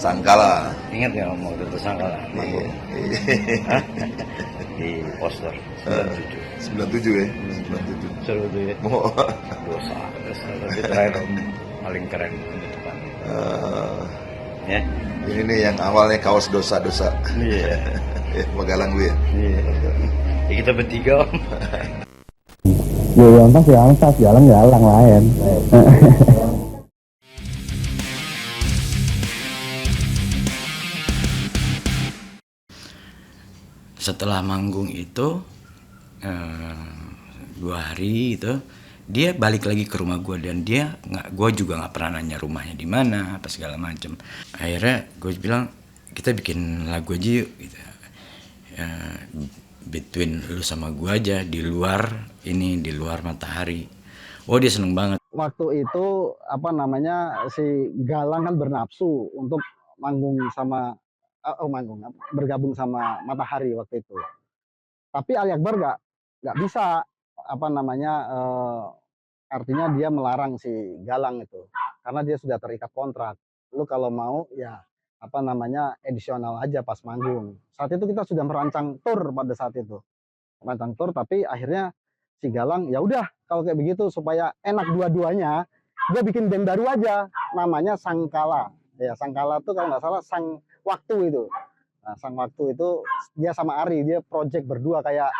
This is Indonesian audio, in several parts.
Sangkala. Ingat nggak Om waktu itu Sangkala? Iya. Hah? Di poster 97 ya. 97. seru tuh ya. Oh. Dosa tapi terakhir Om paling keren di depan. Ya. Ini nih yang awalnya kaos dosa-dosa. Iya. Magalang gue ya. Iya. Ya, kita bertiga Om. Ya yang pas jalan lain. Setelah manggung itu 2 hari itu dia balik lagi ke rumah gue dan gue juga nggak pernah nanya rumahnya di mana apa segala macem. Akhirnya gue bilang kita bikin lagu aja yuk gitu. Between lu sama gue aja di luar matahari. Oh dia seneng banget. Waktu itu si Galang kan bernafsu untuk manggung sama bergabung sama Matahari waktu itu. Tapi Ali Akbar nggak bisa artinya dia melarang si Galang itu karena dia sudah terikat kontrak. Lu kalau mau ya edisional aja pas manggung. Saat itu kita sudah merancang tour pada saat itu. Merancang tour tapi akhirnya si Galang ya udah kalau kayak begitu supaya enak dua-duanya dia bikin band baru aja namanya Sangkala. Ya Sangkala tuh kalau nggak salah Sang Waktu itu. Nah, Sang Waktu itu dia sama Ari dia project berdua kayak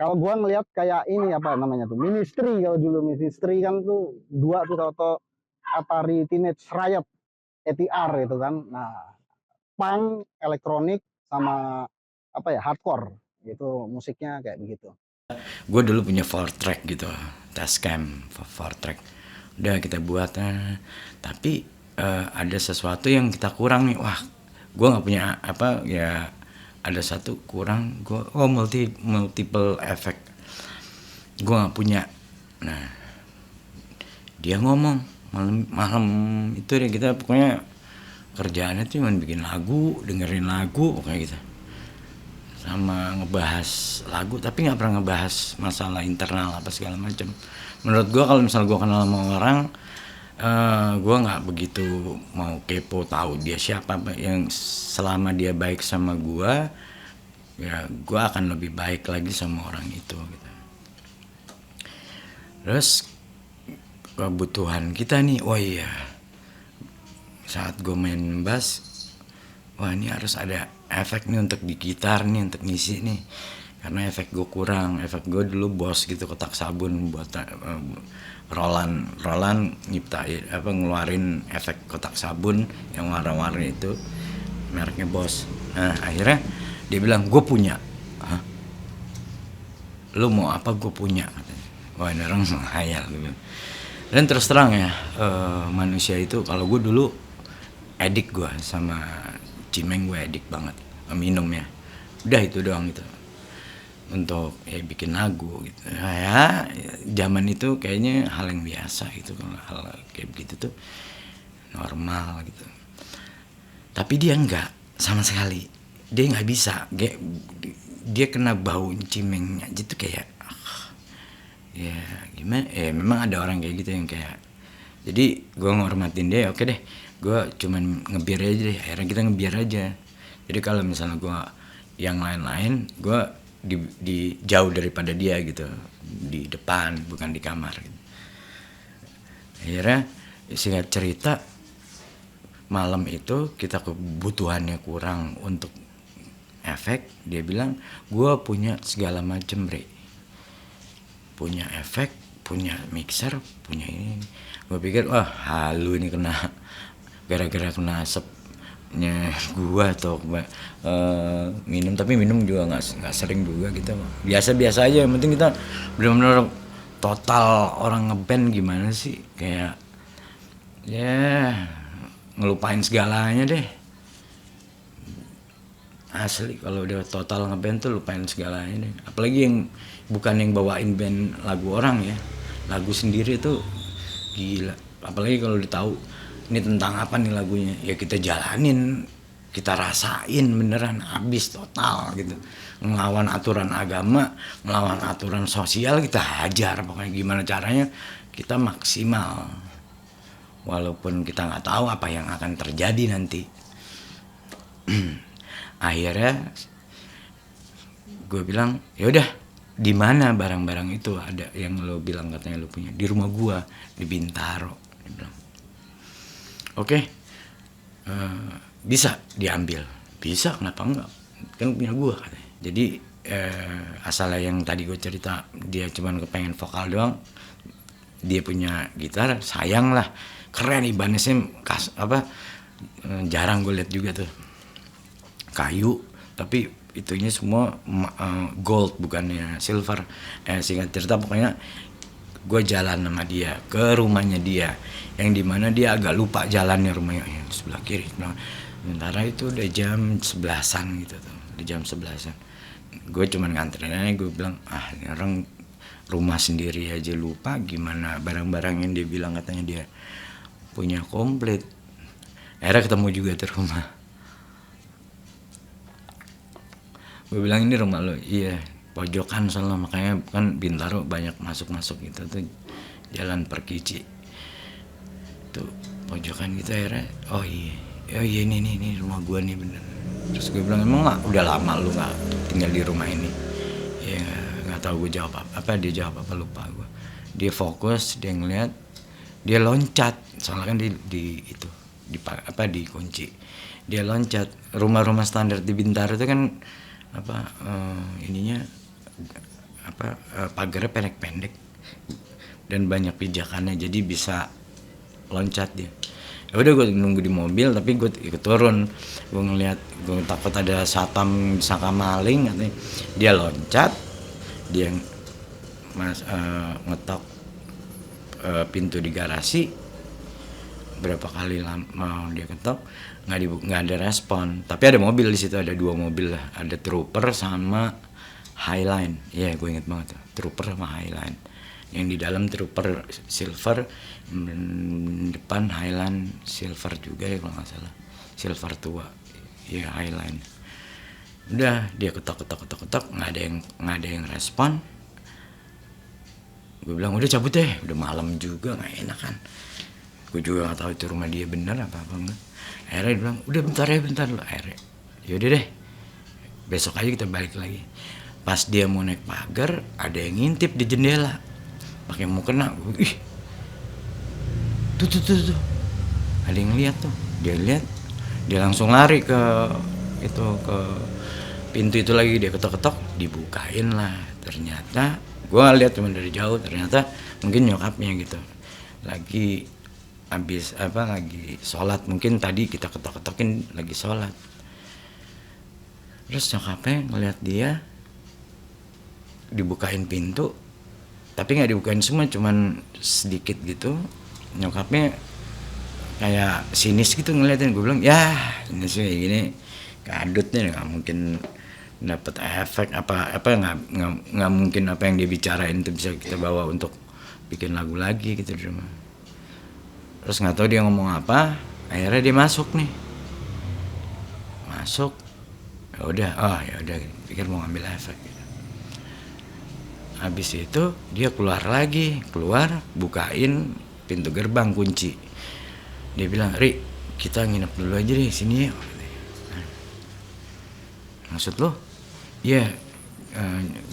kalau gua ngelihat kayak ini Ministry. Kalau dulu Ministry kan tuh dua tuh atau Atari Teenage Riot ATR itu kan. Nah, punk, elektronik sama hardcore gitu musiknya kayak begitu. Gue dulu punya 4 track gitu, Tascam 4 track. Udah kita buat, tapi ada sesuatu yang kita kurang nih. Wah, gue nggak punya ada satu kurang. Gue multiple effect. Gue nggak punya. Nah, dia ngomong malam itu deh kita pokoknya kerjaannya tuh cuma bikin lagu, dengerin lagu kayak gitu. Sama ngebahas lagu tapi nggak pernah ngebahas masalah internal apa segala macam. Menurut gue kalau misal gue kenal sama orang, gue nggak begitu mau kepo tahu dia siapa. Yang selama dia baik sama gue, ya gue akan lebih baik lagi sama orang itu. Gitu. Terus kebutuhan kita nih, oh iya, saat gue main bass, wah ini harus ada efek nih untuk di gitar nih untuk ngisi nih karena efek gue kurang. Efek gue dulu Boss gitu, kotak sabun buat Roland nyiptain ngeluarin efek kotak sabun yang warna-warni itu mereknya Boss. Nah akhirnya dia bilang gue punya. Hah? Lu mau apa? Gue punya. Wah ini orang menghayal gitu. Dan terus terang ya manusia itu kalau gue dulu edik gue sama Cimeng, gue edik banget minum ya. Udah itu doang gitu. Untuk bikin lagu gitu. Ya zaman itu kayaknya hal yang biasa gitu. Kalau hal kayak begitu tuh normal gitu. Tapi dia enggak sama sekali. Dia nggak bisa. Dia kena bau Cimengnya gitu kayak ya gimana? Memang ada orang kayak gitu yang kayak. Jadi gue ngormatin dia, oke deh. Gue cuman ngebiar aja deh. Akhirnya kita ngebiar aja. Jadi kalau misalnya gue yang lain-lain, gue di jauh daripada dia gitu, di depan bukan di kamar. Gitu. Akhirnya singkat cerita malam itu kita kebutuhannya kurang untuk efek. Dia bilang gue punya segala macam punya efek, punya mixer, punya ini. Gue pikir wah halu ini kena gara-gara kena asapnya gua atau minum. Tapi minum juga nggak sering juga gitu, biasa-biasa aja. Yang penting kita benar-benar total orang ngeband gimana sih kayak ya ngelupain segalanya deh asli. Kalau udah total ngeband tuh lupain segalanya deh. Apalagi yang bukan yang bawain band lagu orang ya, lagu sendiri tuh gila. Apalagi kalau udah tahu ini tentang apa nih lagunya, ya kita jalanin, kita rasain beneran habis total gitu. Ngelawan aturan agama, ngelawan aturan sosial, kita hajar pokoknya gimana caranya kita maksimal walaupun kita nggak tahu apa yang akan terjadi nanti. Akhirnya gue bilang, ya udah, di mana barang-barang itu ada yang lo bilang katanya lo punya? Di rumah gue di Bintaro. Dia bilang, oke, bisa diambil. Bisa, kenapa enggak? Kan punya gue katanya. Jadi asalnya yang tadi gue cerita dia cuman kepengen vokal doang, dia punya gitar, sayang lah, keren Ibaneznya jarang gue lihat juga tuh, kayu tapi itunya semua gold bukannya silver. Singkat cerita pokoknya gue jalan sama dia ke rumahnya dia, yang dimana dia agak lupa jalannya rumahnya yang sebelah kiri. Sementara itu udah jam 11-an gitu tuh, di jam 11-an. Gue cuman nganterin aja, gue bilang, ini orang rumah sendiri aja lupa, gimana barang-barang yang dia bilang katanya dia punya komplit. Akhirnya ketemu juga di rumah. Gue bilang, ini rumah lo? Iya, pojokan soalnya, makanya kan Bintaro banyak masuk-masuk gitu tuh, jalan Perkici tuh pojokan gitu. Akhirnya oh iya ini rumah gue nih bener. Terus gue bilang, emang nggak udah lama lu nggak tinggal di rumah ini? Ya nggak tahu gue jawab apa, dia jawab apa lupa gue. Dia fokus, dia ngeliat, dia loncat, soalnya kan di kunci. Dia loncat. Rumah-rumah standar di Bintaro itu kan pagarnya pendek-pendek dan banyak pijakannya, jadi bisa loncat dia. Ya udah, gue nunggu di mobil, tapi gue ikut turun. Gue ngeliat, gue takut ada satpam disangka maling katanya. Dia loncat, dia ngetok pintu di garasi. Berapa kali mau dia ketok, nggak ada respon. Tapi ada mobil di situ, ada 2 mobil lah, ada Trooper sama Highline. Iya, gue inget banget tuh, Trooper sama Highline. Yang di dalam Trooper silver, depan Highline silver juga ya kalau nggak salah, silver tua. Ya Highline. Udah, dia ketok, nggak ada yang respon. Gue bilang, udah cabut deh, udah malam juga, nggak enak kan. Gue juga nggak tahu itu rumah dia bener apa enggak. Akhirnya dia bilang, udah bentar lo. Akhirnya yaudah deh, besok aja kita balik lagi. Pas dia mau naik pagar, ada yang ngintip di jendela pakai mukena. Ih, tuh ada yang lihat tuh. Dia lihat, dia langsung lari ke pintu itu lagi. Dia ketok-ketok, dibukain lah. Ternyata gue lihat cuma dari jauh, ternyata mungkin nyokapnya gitu lagi lagi sholat. Mungkin tadi kita ketok-ketokin lagi sholat. Terus nyokapnya ngeliat dia dibukain pintu, tapi nggak dibukain semua, cuman sedikit gitu. Nyokapnya kayak sinis gitu ngeliatin. Gue bilang, ya ini sih kayak gini kadutnya nggak mungkin dapat efek nggak mungkin apa yang dia bicarain itu bisa kita bawa untuk bikin lagu lagi gitu di rumah. Terus nggak tahu dia ngomong apa, akhirnya dia masuk. Ya udah pikir mau ngambil efek gitu. Habis itu dia keluar, bukain pintu gerbang, kunci. Dia bilang, Ri, kita nginep dulu aja deh sini ya. Maksud lo? Iya,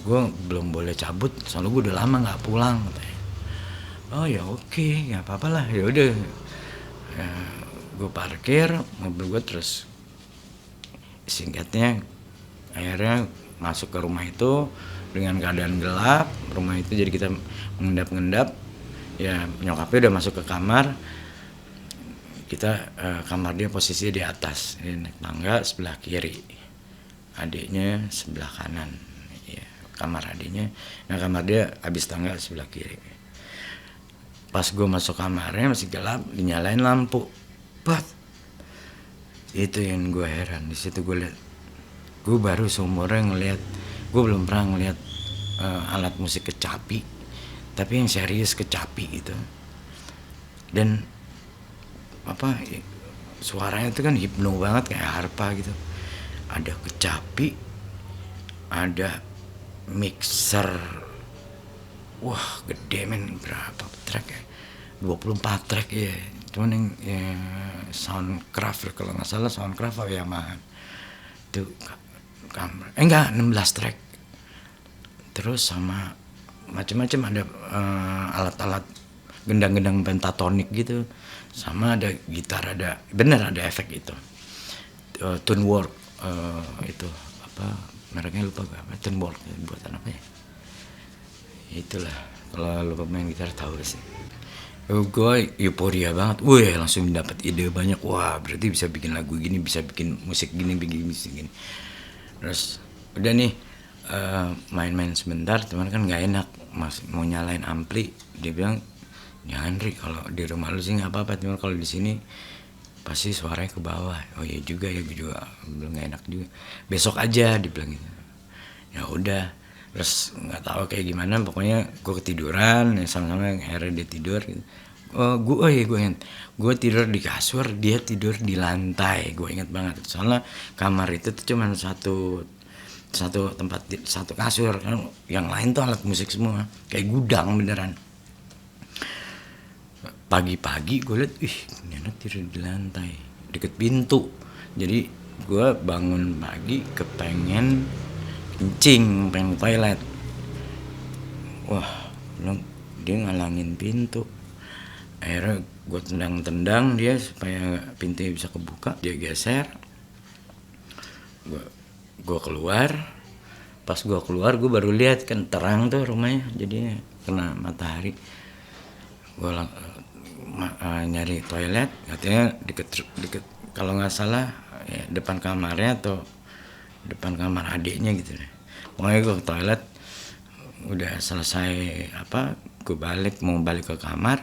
gue belum boleh cabut, soalnya gue udah lama nggak pulang katanya. Oh ya oke, nggak apa-apa lah. Ya udah, gue parkir mobil gue, terus singkatnya akhirnya masuk ke rumah itu dengan keadaan gelap. Rumah itu jadi kita mengendap-endap. Ya nyokapnya udah masuk ke kamar. Kita kamar dia posisinya di atas, dia naik tangga sebelah kiri, adiknya sebelah kanan. Ya, kamar adiknya, nah kamar dia habis tangga sebelah kiri. Pas gue masuk kamarnya masih gelap, dinyalain lampu, bat. Itu yang gue heran. Di situ gue lihat, gue baru seumurnya ngelihat, gue belum pernah ngelihat alat musik kecapi, tapi yang serius kecapi gitu. Dan suaranya itu kan hipno banget, kayak harpa gitu. Ada kecapi, ada mixer, wah gede men, berapa track ya, 24 track ya, cuman yang Soundcraft kalau nggak salah, Soundcraft atau Yamaha itu kamar enggak 16 track, terus sama macam-macam ada alat-alat gendang-gendang pentatonik gitu, sama ada gitar, ada bener ada efek itu, Tunework, itu apa mereknya lupa gue, apa Tunework buatan apa ya, itulah kalau lu pemain gitar tahu sih. Gue euforia banget, wih langsung dapat ide banyak, wah berarti bisa bikin lagu gini, bisa bikin musik gini, bikin musik gini. Terus udah nih main-main sebentar, teman kan nggak enak, mau nyalain ampli, dia bilang jangan Ri, kalau di rumah lu sih nggak apa-apa, cuma kalau di sini pasti suaranya ke bawah. Oh iya juga ya, gue juga belum nggak enak juga, besok aja dibilang gitu. Ya udah, terus nggak tahu kayak gimana, pokoknya gue ketiduran sama-sama, akhirnya dia tidur gitu. Gue tidur di kasur, dia tidur di lantai, gue ingat banget, soalnya kamar itu tuh cuma satu tempat, satu kasur kan, yang lain tuh alat musik semua, kayak gudang beneran. Pagi-pagi gue liat, ini anak tidur di lantai deket pintu, jadi gue bangun pagi kepengen kencing, pengen ke toilet. Wah, dia ngalangin pintu. Akhirnya gue tendang-tendang dia supaya pintunya bisa kebuka, dia geser. Gue keluar. Pas gue keluar, gue baru lihat kan terang tuh rumahnya, jadinya kena matahari. Gue nyari toilet, katanya deket kalau nggak salah ya, depan kamarnya atau depan kamar adiknya gitu deh. Pokoknya gue ke toilet, udah selesai gue mau balik ke kamar,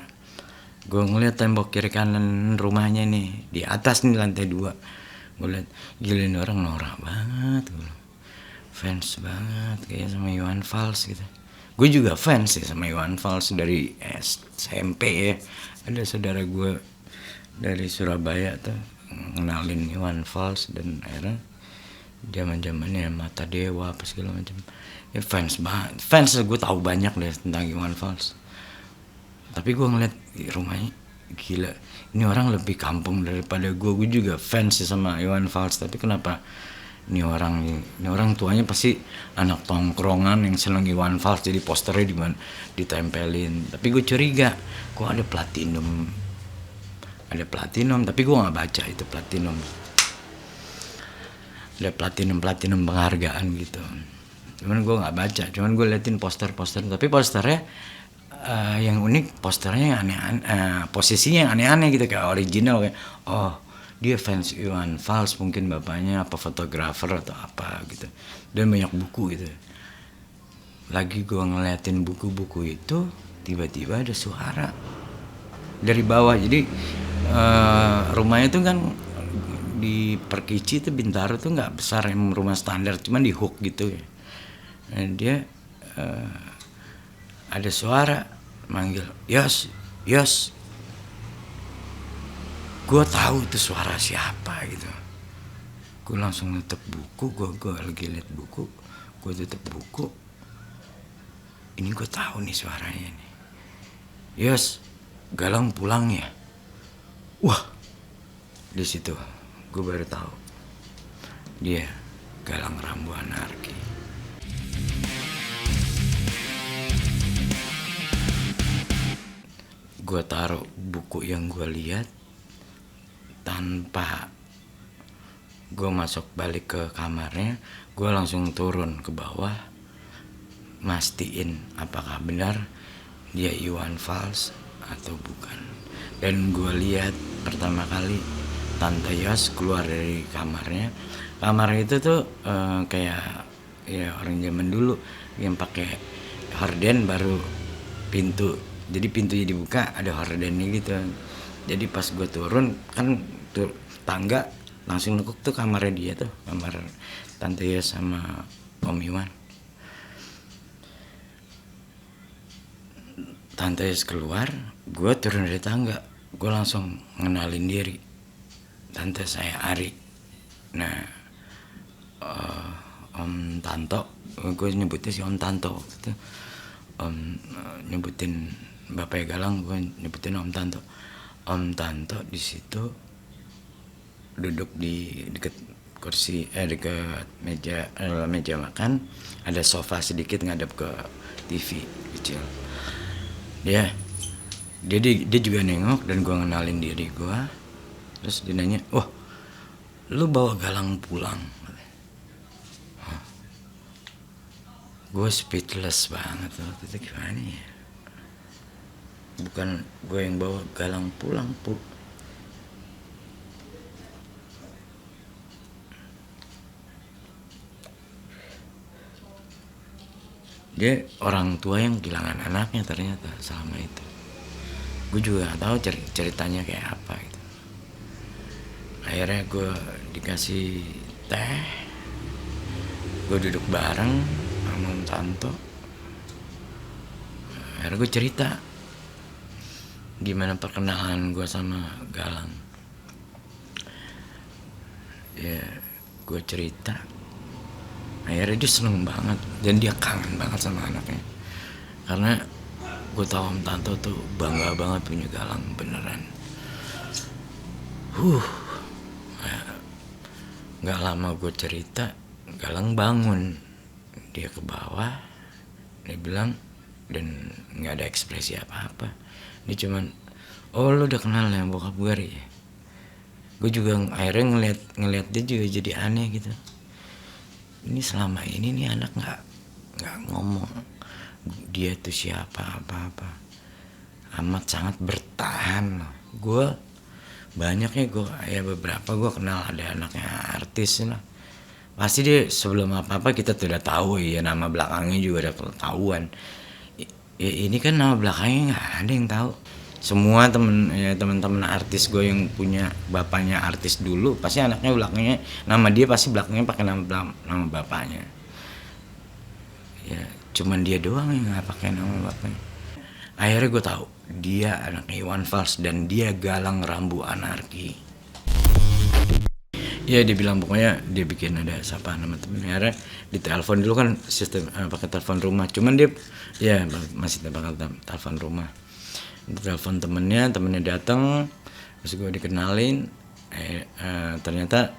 gue ngeliat tembok kiri kanan rumahnya nih, di atas nih lantai 2, gue liat gila ini orang norak banget, fans banget kayak sama Iwan Fals gitu. Gue juga fans sih sama Iwan Fals dari SMP ya, ada saudara gue dari Surabaya tuh ngenalin Iwan Fals, dan akhirnya zaman-zamannya Mata Dewa apa segala macam ya, fans banget, fans gue tahu banyak deh tentang Iwan Fals. Tapi gue ngeliat rumahnya gila, ini orang lebih kampung daripada gue juga fans sih sama Iwan Fals, tapi kenapa ini orang tuanya pasti anak tongkrongan yang seneng Iwan Fals, jadi posternya di mana ditempelin. Tapi gue curiga kok ada platinum, tapi gue nggak baca itu platinum. Ada platinum penghargaan gitu, cuman gue nggak baca, cuman gue liatin poster, tapi posternya yang unik, posternya yang aneh-aneh, posisinya yang aneh-aneh gitu, kayak original, kayak oh dia fans Iwan Fals, mungkin bapaknya apa fotografer atau apa gitu, dan banyak buku gitu. Lagi gue ngeliatin buku-buku itu, tiba-tiba ada suara dari bawah. Jadi rumahnya tuh kan di Perkici itu Bintaro tuh nggak besar, rumah standar, cuman di hook gitu ya. Nah, dia ada suara manggil, Yos. Gue tahu itu suara siapa gitu. Gue langsung nutup buku, gue lagi liat buku, gue tutup buku. Ini gue tahu nih suaranya nih. Yos, Galang pulang ya. Wah, di situ gue baru tahu dia Galang Rambu Anarki. Gue taruh buku yang gue lihat, tanpa gue masuk balik ke kamarnya, gue langsung turun ke bawah, mastiin apakah benar dia Iwan Fals atau bukan. Dan gue lihat pertama kali Tante Yos keluar dari kamarnya. Kamar itu tuh kayak ya orang zaman dulu yang pakai horden baru pintu. Jadi pintunya dibuka ada hordennya gitu. Jadi pas gue turun kan tangga langsung nekuk tuh kamarnya dia tuh, kamar Tante Yos sama Om Iwan. Tante Yos keluar, gue turun dari tangga, gue langsung ngenalin diri. Tante saya Ari. Nah, Om Tanto, gue nyebutnya si Om Tanto gitu. Om nyebutin Bapaknya Galang, gue nyebutin Om Tanto. Om Tanto di situ duduk di dekat kursi, dekat meja makan, ada sofa sedikit ngadep ke TV kecil. Dia juga nengok dan gua ngenalin diri gua. Terus dia nanya, "Wah, lu bawa Galang pulang?" Gue speechless banget waktu itu. Gimana ya? Bukan gue yang bawa Galang pulang, Dia orang tua yang kehilangan anaknya ternyata selama itu. Gue juga gak tahu ceritanya kayak apa gitu. Akhirnya gue dikasih teh, gue duduk bareng sama Om Tanto. Akhirnya gue cerita gimana perkenalan gue sama Galang. Ya, gue cerita. Akhirnya dia seneng banget dan dia kangen banget sama anaknya. Karena gue tahu Om Tanto tuh bangga banget punya Galang beneran. Gak lama gue cerita, Galang bangun. Dia ke bawah, dia bilang, dan gak ada ekspresi apa-apa. Dia cuman, "Oh, lu udah kenal ya bokap gue ya?" Gue juga akhirnya ngeliat dia juga jadi aneh gitu. Ini selama ini nih anak nggak ngomong dia tuh siapa apa-apa, amat sangat bertahan loh. Gue banyaknya beberapa gue kenal ada anaknya artis lah, pasti dia sebelum apa-apa kita tuh udah tahu ya, nama belakangnya juga udah ketahuan. Ini kan nama belakangnya nggak ada yang tahu. Semua teman-teman artis gue yang punya bapaknya artis dulu pasti anaknya belakangnya nama dia, pasti belakangnya pakai nama bapaknya. Ya cuman dia doang yang nggak pakai nama bapaknya. Akhirnya gue tahu dia anaknya Iwan Fals dan dia Galang Rambu Anarki. Ya dia bilang pokoknya dia bikin ada siapa nama temennya. Akhirnya ditelepon dulu kan sistem pakai telepon rumah. Cuman dia ya masih pakai telepon rumah. Telepon temennya datang, terus gue dikenalin. Ternyata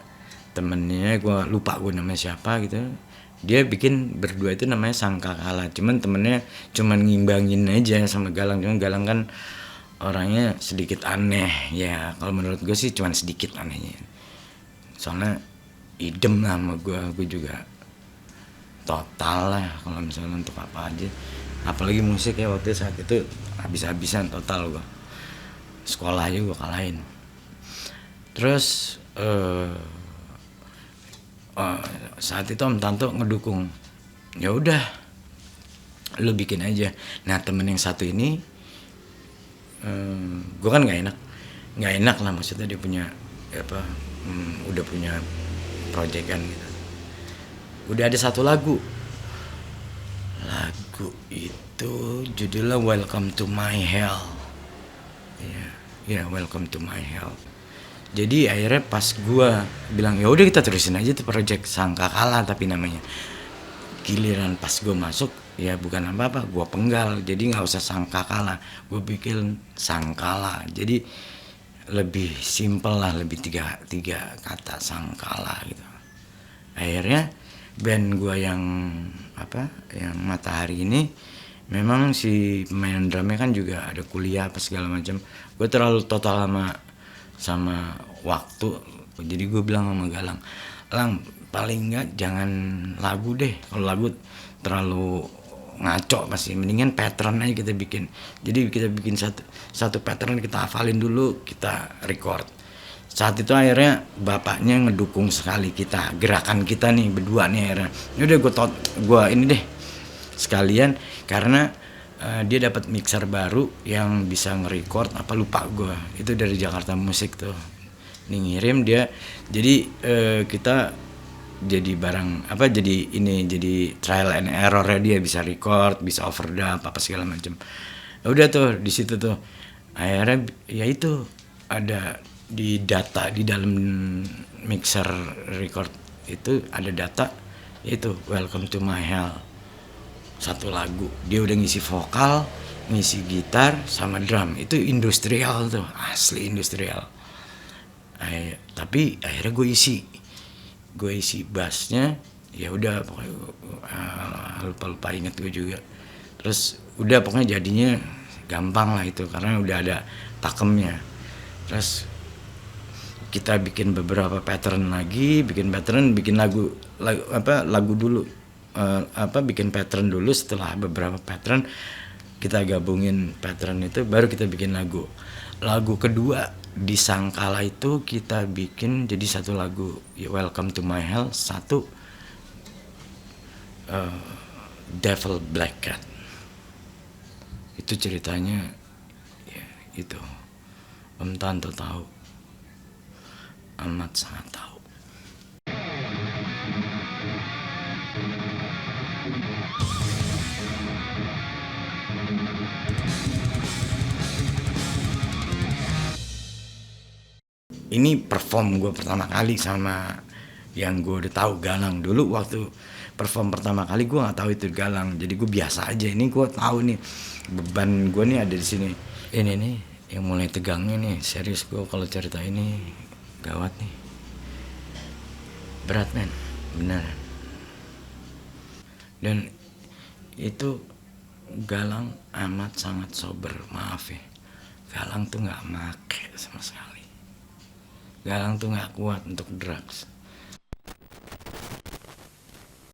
temennya gue lupa gue namanya siapa gitu. Dia bikin berdua itu namanya Sangkakala. Cuman temennya cuman ngimbangin aja sama Galang. Cuman Galang kan orangnya sedikit aneh ya. Kalau menurut gue sih cuman sedikit anehnya. Soalnya idem lah sama gue juga total lah kalau misalnya untuk apa aja. Apalagi musik ya, waktu saat itu habis-habisan total gue. Sekolah aja gue kalahin. Terus saat itu Om Tanto ngedukung. Ya udah, lu bikin aja. Nah temen yang satu ini, gue kan nggak enak lah, maksudnya dia punya udah punya proyekan gitu. Udah ada satu lagu itu judulnya Welcome to My Hell. Ya Welcome to My Hell. Jadi akhirnya pas gue bilang ya udah kita terusin aja tuh project Sangkakala tapi namanya. Giliran pas gue masuk ya bukan apa-apa, gue penggal. Jadi nggak usah Sangkakala, gue bikin Sangkala. Jadi lebih simpel lah, lebih tiga kata Sangkala gitu. Akhirnya band gue yang Matahari ini memang si pemain drumnya kan juga ada kuliah apa segala macam. Gue terlalu total sama waktu. Jadi gue bilang sama Galang, "Lang, paling nggak jangan lagu deh. Kalau lagu terlalu ngaco pasti, mendingan pattern aja kita bikin." Jadi kita bikin satu pattern, kita hafalin dulu, kita record. Saat itu akhirnya bapaknya ngedukung sekali kita, gerakan kita nih berdua nih akhirnya. Udah gue ini deh sekalian karena dia dapat mixer baru yang bisa nge-record apa lupa gue. Itu dari Jakarta Musik tuh. Nih ngirim dia. Jadi kita jadi barang jadi trial and error ya, dia bisa record, bisa overdub apa segala macam. Udah tuh di situ tuh. Akhirnya ya itu ada di data di dalam mixer record itu ada data itu Welcome to My Hell, satu lagu. Dia udah ngisi vokal, ngisi gitar sama drum. Itu industrial tuh, asli industrial. Tapi akhirnya gue isi bassnya. Ya udah pokoknya lupa inget gue juga. Terus udah pokoknya jadinya gampang lah itu karena udah ada takemnya. Terus kita bikin beberapa pattern lagi, bikin lagu dulu, bikin pattern dulu. Setelah beberapa pattern kita gabungin pattern itu, baru kita bikin lagu. Lagu kedua di Sangkala itu kita bikin jadi satu lagu, Welcome to My Hell, satu Devil Black Cat. Itu ceritanya ya itu Om Tanto tahu, amat sangat tahu. Ini perform gue pertama kali sama yang gue udah tahu Galang. Dulu waktu perform pertama kali gue nggak tahu itu Galang, jadi gue biasa aja. Ini gue tahu nih beban gue nih ada di sini. Ini nih yang mulai tegangnya nih, serius gue kalau cerita ini gawat nih, berat men, beneran. Dan itu Galang amat sangat sober, maaf ya. Galang tuh nggak make sama sekali. Galang tuh nggak kuat untuk drugs.